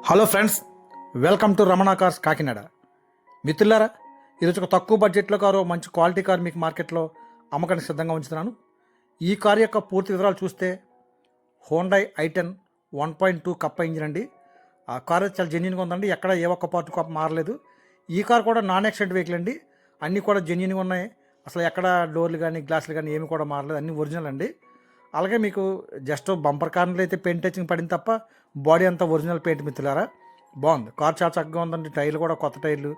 Hello friends, welcome to Ramana cars Kakinada. మిత్రులారా, ఈరోజు ఒక తక్కువ బడ్జెట్లో కారు, మంచి క్వాలిటీ కారు మీకు మార్కెట్లో అమ్మకానికి సిద్ధంగా ఉంచుతున్నాను. ఈ కారు యొక్క పూర్తి వివరాలు చూస్తే హోండై i10 1.2 కప్ప ఇంజిన్ అండి. ఆ కారు చాలా జెన్యున్గా ఉందండి. ఎక్కడ ఏ ఒక్క పార్ట్ కప్ప మారలేదు. ఈ కారు కూడా నాన్ యాక్సిడెంట్ వెహికల్ అండి. అన్నీ కూడా జెన్యున్గా ఉన్నాయి. అసలు ఎక్కడ డోర్లు కానీ గ్లాసులు కానీ ఏమి కూడా మారలేదు, అన్నీ ఒరిజినల్ అండి. అలాగే మీకు జస్ట్ బంపర్ కార్నర్లు అయితే పెయింట్ టచింగ్ పడింది తప్ప బాడీ అంతా ఒరిజినల్ పెయింట్. మిత్రులారా, బాగుంది కార్, చాలా చక్కగా ఉందండి. టైర్లు కూడా కొత్త టైర్లు.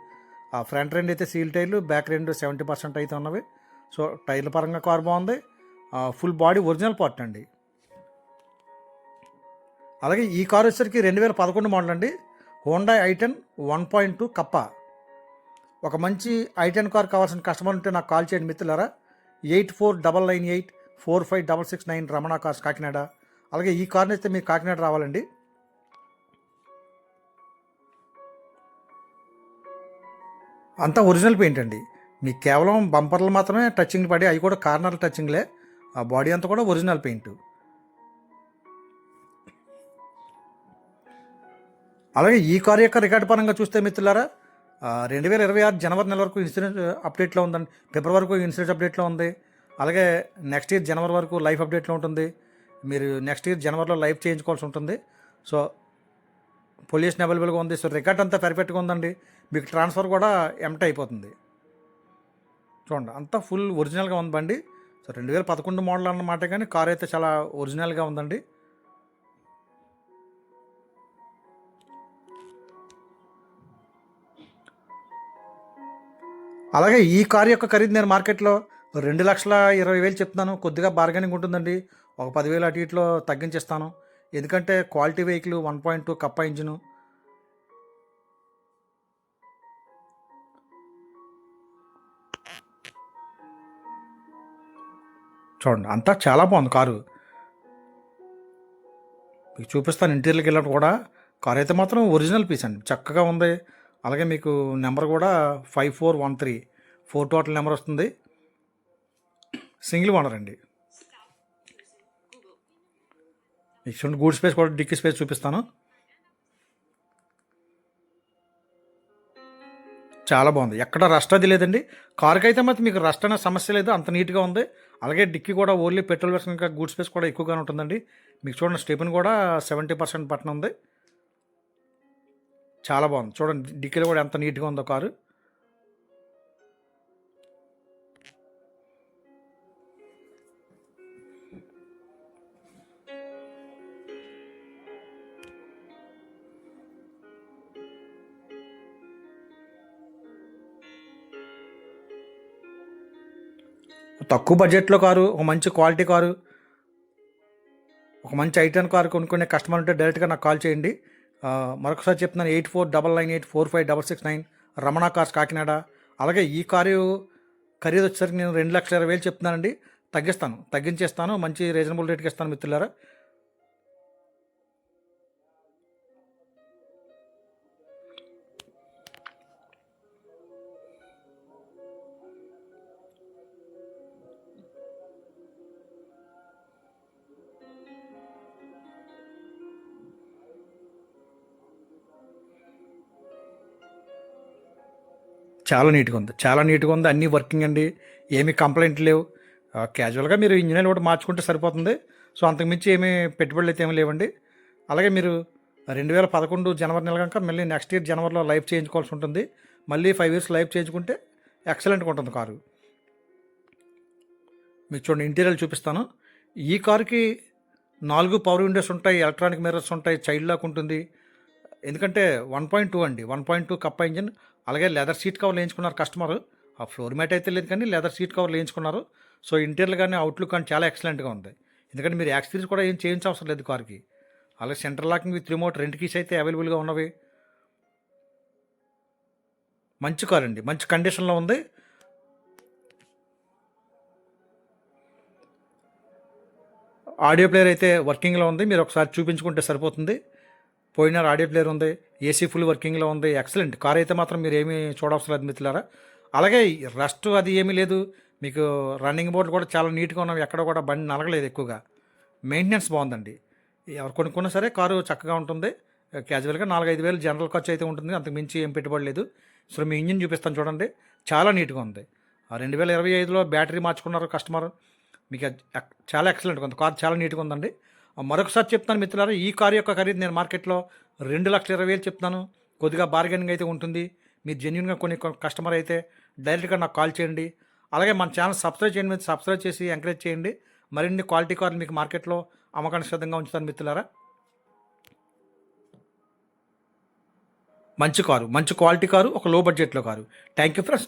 ఫ్రంట్ రెండు అయితే సీల్ టైర్లు, బ్యాక్ రెండు 70% అయితే ఉన్నవి. సో టైర్ల పరంగా కార్ బాగుంది. ఫుల్ బాడీ ఒరిజినల్ పార్ట్ అండి. అలాగే ఈ కార్ వచ్చేసరికి 2011 మోడల్ అండి. హోండా i10 1.2 కప్ప. ఒక మంచి i10 కార్ కావాల్సిన కస్టమర్ ఉంటే నాకు కాల్ చేయండి మిత్రులారా. 8499845669 రమణ కార్స్ కాకినాడ. అలాగే ఈ కార్ని అయితే మీరు కాకినాడ రావాలండి. అంతా ఒరిజినల్ పెయింట్ అండి. మీకు కేవలం బంపర్లు మాత్రమే టచింగ్ పడి, అవి కూడా కార్నర్ టచింగ్లే. ఆ బాడీ అంతా కూడా ఒరిజినల్ పెయింట్. అలాగే ఈ కారు యొక్క రికార్డు పరంగా చూస్తే మిత్రులారా, 2026 జనవరి నెల వరకు ఇన్సూరెన్స్ అప్డేట్లో ఉందండి. ఫిబ్రవరి వరకు ఇన్సూరెన్స్ అప్డేట్లో ఉంది. అలాగే నెక్స్ట్ ఇయర్ జనవరి వరకు లైఫ్ అప్డేట్లో ఉంటుంది. మీరు నెక్స్ట్ ఇయర్ జనవరిలో లైఫ్ చేయించుకోవాల్సి ఉంటుంది. సో పొల్యూషన్ అవైలబుల్గా ఉంది. సో రికార్డ్ అంతా పర్ఫెక్ట్గా ఉందండి. మీకు ట్రాన్స్ఫర్ కూడా ఎంట అయిపోతుంది. చూడండి, అంతా ఫుల్ ఒరిజినల్గా ఉంది బండి. సో 2011 మోడల్ అన్నమాట, కానీ కార్ అయితే చాలా ఒరిజినల్గా ఉందండి. అలాగే ఈ కార్ యొక్క ఖరీదు నేను మార్కెట్లో 2,20,000 చెప్తున్నాను. కొద్దిగా బార్గెనింగ్ ఉంటుందండి. ఒక 10,000 అటు ఇట్లో తగ్గించేస్తాను. ఎందుకంటే క్వాలిటీ వెహికల్, 1.2 కప్ప ఇంజిను. చూడండి, అంతా చాలా బాగుంది కారు. మీకు చూపిస్తాను. ఇంటీరియర్కి వెళ్ళినప్పుడు కూడా కార్ అయితే మాత్రం ఒరిజినల్ పీస్ అండి, చక్కగా ఉంది. అలాగే మీకు నెంబర్ కూడా 5413 4 టోటల్ నెంబర్ వస్తుంది. సింగిల్ ఓనర్ అండి. మీకు చూడండి, గూడ్ స్పేస్ కూడా, డిక్కీ స్పేస్ చూపిస్తాను. చాలా బాగుంది, ఎక్కడ రస్ట్ అది లేదండి. కారుకి అయితే మాత్రం మీకు రస్ట్ అనే సమస్య లేదు, అంత నీట్గా ఉంది. అలాగే డిక్కీ కూడా ఓన్లీ పెట్రోల్ వెర్షన్, ఇంకా గూడ్ స్పేస్ కూడా ఎక్కువగానే ఉంటుందండి. మీకు చూడండి, స్టెప్ని కూడా 70% బటన్ ఉంది. చాలా బాగుంది. చూడండి, డిక్కీలో కూడా ఎంత నీట్గా ఉందో కారు. తక్కువ బడ్జెట్లో కారు, ఒక మంచి క్వాలిటీ కారు, ఒక మంచి i10 కారు కొనుక్కునే కస్టమర్ ఉంటే డైరెక్ట్గా నాకు కాల్ చేయండి. మరొకసారి చెప్తున్నాను, 8499845669 రమణ కార్స్ కాకినాడ. అలాగే ఈ కారు ఖరీదు వచ్చేసరికి నేను 2,20,000 చెప్తున్నానండి. తగ్గించేస్తాను, మంచి రీజనబుల్ రేట్కి ఇస్తాను మిత్రులారా. చాలా నీట్గా ఉంది. అన్నీ వర్కింగ్ అండి, ఏమీ కంప్లైంట్ లేవు. క్యాజువల్గా మీరు ఇంజిన్ ఆయిల్ కూడా మార్చుకుంటే సరిపోతుంది. సో అంతకుమించి ఏమీ పెట్టుబడులు అయితే ఏమీ లేవండి. అలాగే మీరు 2011 జనవరి నెల కనుక మళ్ళీ నెక్స్ట్ ఇయర్ జనవరిలో లైఫ్ చేయించుకోవాల్సి ఉంటుంది. మళ్ళీ 5 years లైఫ్ చేయించుకుంటే ఎక్సలెంట్గా ఉంటుంది కారు. మీకు చూడండి, ఇంటీరియర్ చూపిస్తాను. ఈ కారుకి 4 పవర్ విండోస్ ఉంటాయి, ఎలక్ట్రానిక్ మిర్రర్స్ ఉంటాయి, చైల్డ్ లాక్ ఉంటుంది. ఎందుకంటే 1.2 అండి, 1.2 కప్ప ఇంజిన్. అలాగే లెదర్ సీట్ కవర్లు వేయించుకున్నారు కస్టమర్. ఆ ఫ్లోర్ మ్యాట్ అయితే లేదు, కానీ లెదర్ సీట్ కవర్లు వేయించుకున్నారు. సో ఇంటీరియర్ కానీ అవుట్లుక్ కానీ చాలా ఎక్సలెంట్గా ఉంది. ఎందుకంటే మీరు యాక్సరీస్ కూడా ఏం చేయించవసరం లేదు కార్కి. అలాగే centre locking with remote 2 keys అయితే అవైలబుల్గా ఉన్నవి. మంచి కార్ అండి, మంచి కండిషన్లో ఉంది. ఆడియో ప్లేయర్ అయితే వర్కింగ్లో ఉంది, మీరు ఒకసారి చూపించుకుంటే సరిపోతుంది. పోయినారు ఆడియో ప్లేయర్ ఉంది, ఏసీ ఫుల్ వర్కింగ్లో ఉంది. ఎక్సలెంట్ కార్ అయితే మాత్రం మీరు ఏమీ చూడవసరం లేదు మిత్రులారా. అలాగే రస్ట్ అది ఏమీ లేదు. మీకు రన్నింగ్ బోర్డు కూడా చాలా నీట్గా ఉన్నవి, ఎక్కడ కూడా బండి నలగలేదు ఎక్కువగా. మెయింటెనెన్స్ బాగుందండి. ఎవరు కొనుక్కున్నా సరే కారు చక్కగా ఉంటుంది. క్యాజువల్గా 4-5 వేలు జనరల్ ఖర్చు అయితే ఉంటుంది, అంతకు మించి ఏం పెట్టుబడి లేదు. సో మీ ఇంజిన్ చూపిస్తాను చూడండి, చాలా నీట్గా ఉంది. 2025లో బ్యాటరీ మార్చుకున్నారు కస్టమర్, మీకు చాలా ఎక్సలెంట్గా ఉంది. కార్ చాలా నీట్గా ఉందండి. మరొకసారి చెప్తాను మిత్రులారా, ఈ కారు యొక్క ఖరీదు నేను మార్కెట్లో 2,20,000 చెప్తాను. కొద్దిగా బార్గెనింగ్ అయితే ఉంటుంది. మీరు జెన్యున్గా కొన్ని కస్టమర్ అయితే డైరెక్ట్గా నాకు కాల్ చేయండి. అలాగే మన ఛానల్ సబ్స్క్రైబ్ చేయండి, సబ్స్క్రైబ్ చేసి ఎంకరేజ్ చేయండి. మరిన్ని క్వాలిటీ కార్లు మీకు మార్కెట్లో అమ్మకానికి సిద్ధంగా ఉంచుతాను మిత్రులారా. మంచి కారు, మంచి క్వాలిటీ కారు, ఒక లో బడ్జెట్లో కారు. Thank you friends.